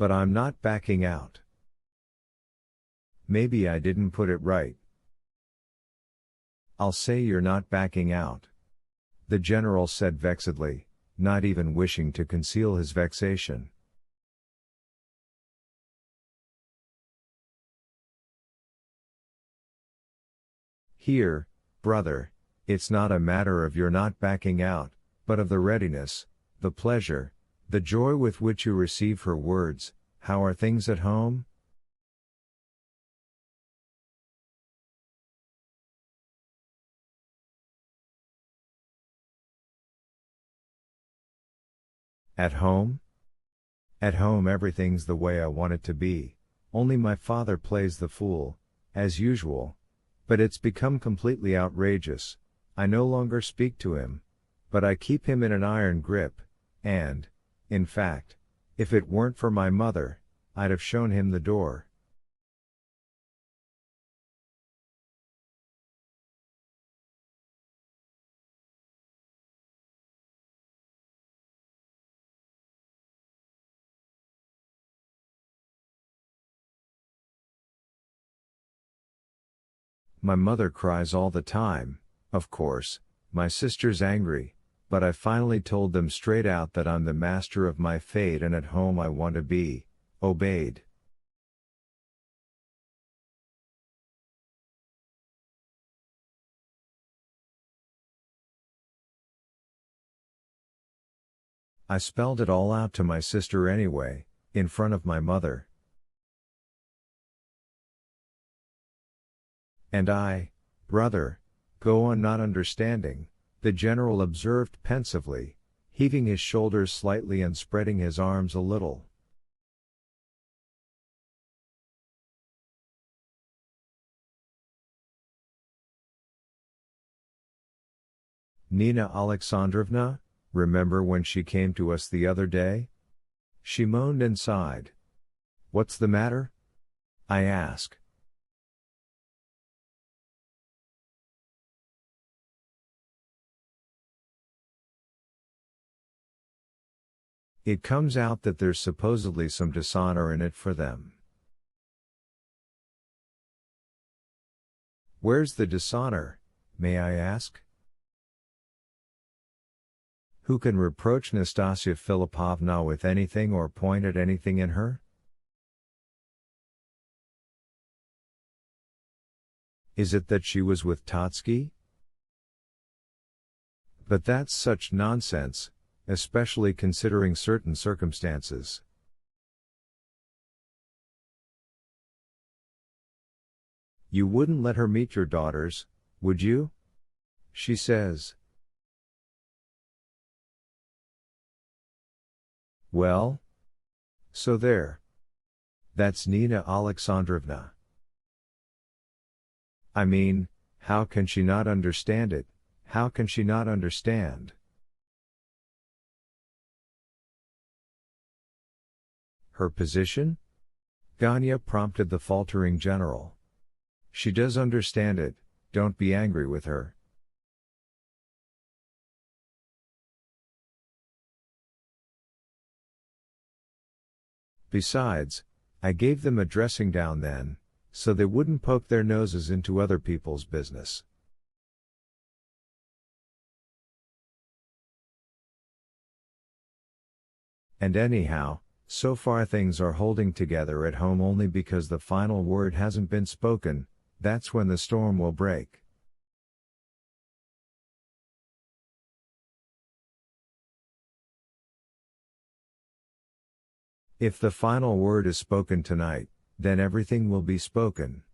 But I'm not backing out. Maybe I didn't put it right. I'll say you're not backing out, the general said vexedly, not even wishing to conceal his vexation. Here, brother, it's not a matter of your not backing out, but of the readiness, the pleasure, the joy with which you receive her words. How are things at home? At home? At home everything's the way I want it to be, only my father plays the fool, as usual. But it's become completely outrageous. I no longer speak to him, but I keep him in an iron grip, and, in fact, if it weren't for my mother, I'd have shown him the door. My mother cries all the time, of course, my sister's angry, but I finally told them straight out that I'm the master of my fate and at home I want to be, obeyed. I spelled it all out to my sister anyway, in front of my mother. And I, brother, go on not understanding, the general observed pensively, heaving his shoulders slightly and spreading his arms a little. Nina Alexandrovna, remember when she came to us the other day? She moaned and sighed. What's the matter? I asked. It comes out that there's supposedly some dishonor in it for them. Where's the dishonor, may I ask? Who can reproach Nastasia Philippovna with anything or point at anything in her? Is it that she was with Totsky? But that's such nonsense, especially considering certain circumstances. You wouldn't let her meet your daughters, would you? She says. Well? So there. That's Nina Alexandrovna. I mean, how can she not understand it? How can she not understand? Her position? Ganya prompted the faltering general. She does understand it, don't be angry with her. Besides, I gave them a dressing down then, so they wouldn't poke their noses into other people's business. And anyhow, so far things are holding together at home only because the final word hasn't been spoken. That's when the storm will break. If the final word is spoken tonight, then everything will be spoken.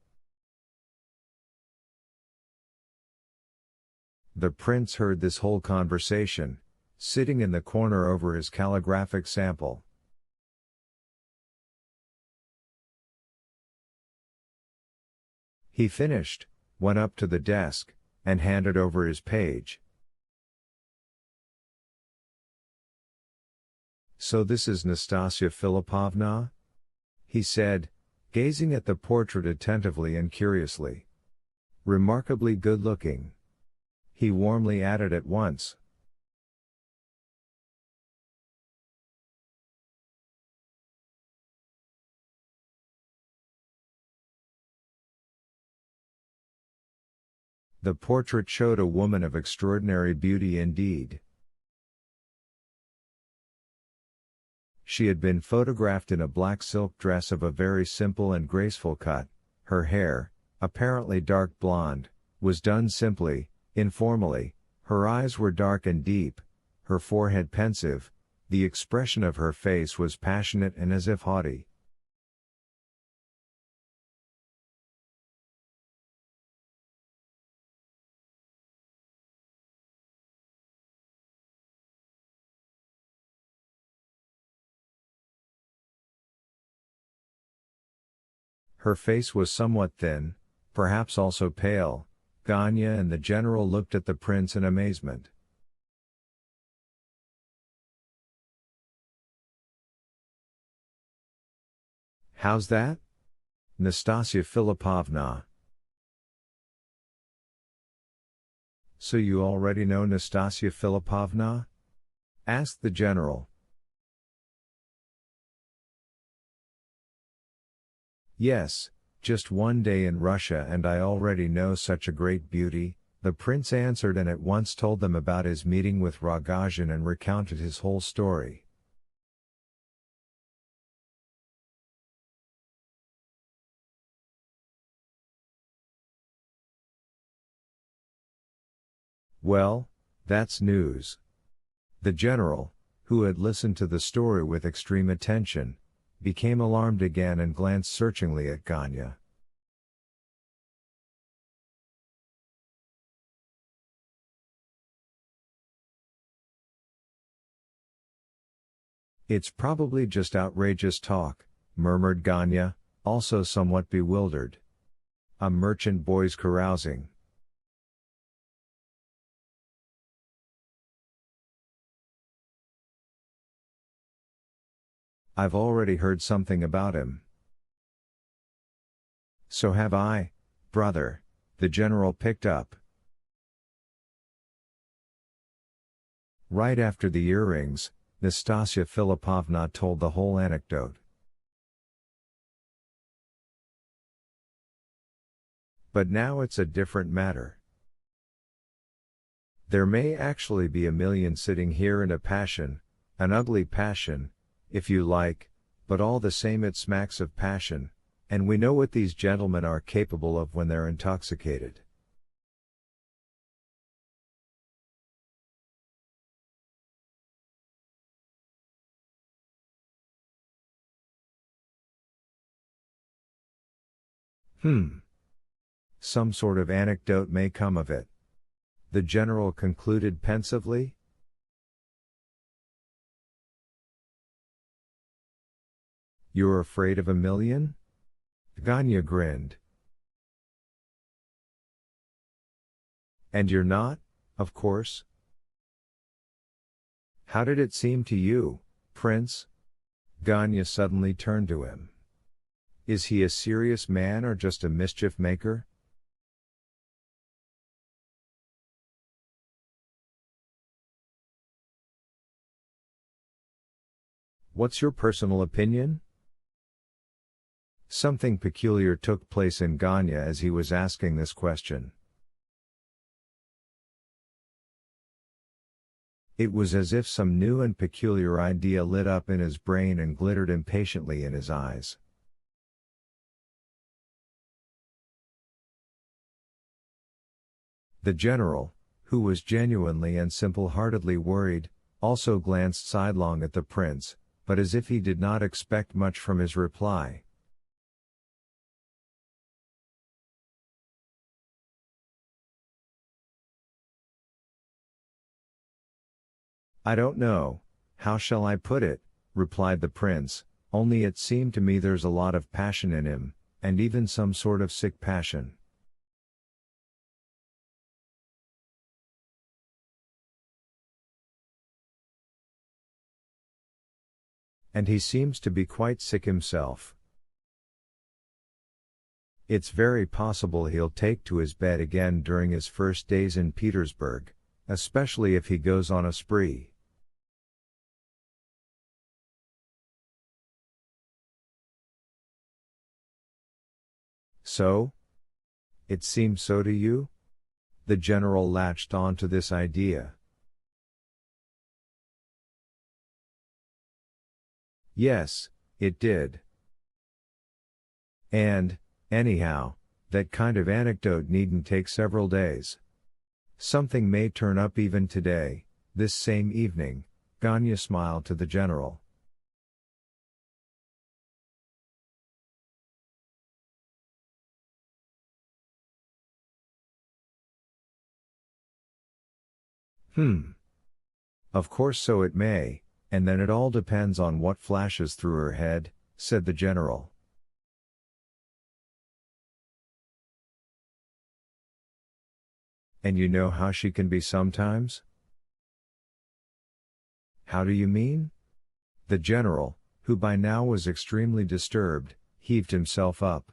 The prince heard this whole conversation, sitting in the corner over his calligraphic sample. He finished, went up to the desk, and handed over his page. So this is Nastasia Philippovna? He said, gazing at the portrait attentively and curiously. Remarkably good-looking. He warmly added at once. The portrait showed a woman of extraordinary beauty indeed. She had been photographed in a black silk dress of a very simple and graceful cut. Her hair, apparently dark blonde, was done simply, informally. Her eyes were dark and deep, her forehead pensive, the expression of her face was passionate and as if haughty. Her face was somewhat thin, perhaps also pale. Ganya and the general looked at the prince in amazement. "How's that? Nastasia Philippovna." "So you already know Nastasia Philippovna?" asked the general. "Yes, just one day in Russia and I already know such a great beauty," the prince answered, and at once told them about his meeting with Rogozhin and recounted his whole story. "Well, that's news." The general, who had listened to the story with extreme attention, became alarmed again and glanced searchingly at Ganya. "It's probably just outrageous talk," murmured Ganya, also somewhat bewildered. "A merchant boy's carousing." "I've already heard something about him." "So have I, brother," the general picked up. Right after the earrings, Nastasia Philippovna told the whole anecdote. "But now it's a different matter. There may actually be a million sitting here in a passion, an ugly passion, if you like, but all the same it smacks of passion, and we know what these gentlemen are capable of when they're intoxicated." Some sort of anecdote may come of it," the general concluded pensively. "You're afraid of a million?" Ganya grinned. "And you're not, of course?" "How did it seem to you, Prince?" Ganya suddenly turned to him. "Is he a serious man or just a mischief maker?" "What's your personal opinion?" Something peculiar took place in Ganya as he was asking this question. It was as if some new and peculiar idea lit up in his brain and glittered impatiently in his eyes. The general, who was genuinely and simple-heartedly worried, also glanced sidelong at the prince, but as if he did not expect much from his reply. "I don't know, how shall I put it," replied the prince, "only it seemed to me there's a lot of passion in him, and even some sort of sick passion." "And he seems to be quite sick himself." "It's very possible he'll take to his bed again during his first days in Petersburg, especially if he goes on a spree." "So? It seems so to you?" The general latched on to this idea. Yes, it did. And, anyhow, that kind of anecdote needn't take several days. Something may turn up even today, this same evening. Ganya smiled to the general. Of course so it may, and then it all depends on what flashes through her head, said the general. And you know how she can be sometimes? How do you mean? The general, who by now was extremely disturbed, heaved himself up.